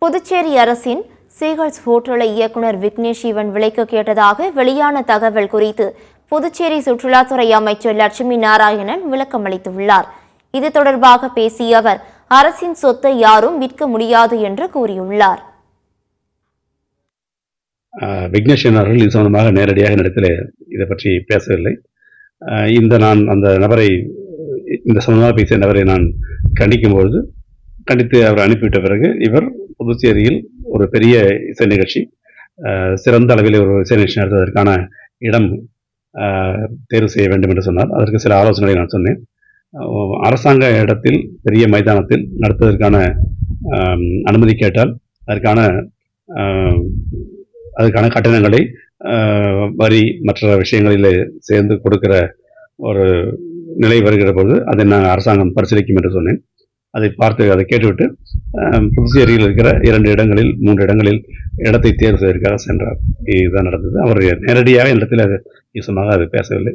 புதுச்சேரி அரசின் சீகல்ஸ் ஹோட்டலை இயக்குநர் விக்னேஷ் சிவன் விலைக்கு கேட்டதாக வெளியான தகவல் குறித்து புதுச்சேரி சுற்றுலாத்துறை அமைச்சர் லட்சுமி நாராயணன் விளக்கம் அளித்துள்ளார். இது தொடர்பாக பேசிய அவர், அரசின் சொத்தை யாரும் விற்க முடியாது என்று கூறியுள்ளார். விக்னேஷ் அவர்கள் இது சம்பந்தமாக நேரடியாக இடத்தில் இதை பற்றி பேசவில்லை. நான் அந்த நபரை இந்த சம்பந்தமாக பேசிய நபரை நான் கண்டித்து அவர் அனுப்பிவிட்ட பிறகு இவர் புதுச்சேரியில் ஒரு பெரிய இசை நிகழ்ச்சி, சிறந்த அளவில் ஒரு இசை நிகழ்ச்சி நடத்துவதற்கான இடம் தேர்வு செய்ய வேண்டும் என்று சொன்னார். அதற்கு சில ஆலோசனைகளை நான் சொன்னேன். அரசாங்க இடத்தில் பெரிய மைதானத்தில் நடத்துவதற்கான அனுமதி கேட்டால் அதுக்கான கட்டணங்களை வரி மற்ற விஷயங்களில் சேர்ந்து கொடுக்கிற ஒரு நிலை வருகிற போது அதை நான் அரசாங்கம் பரிசீலிக்கும் என்று சொன்னேன். அதை கேட்டுவிட்டு புதுச்சேரியில் இருக்கிற 2 இடங்களில் 3 இடங்களில் இடத்தை தேர்வு செய்வதற்காக சென்றார். இதுதான் நடந்தது. அவர் நேரடியாக இடத்தில் அது பேசவில்லை.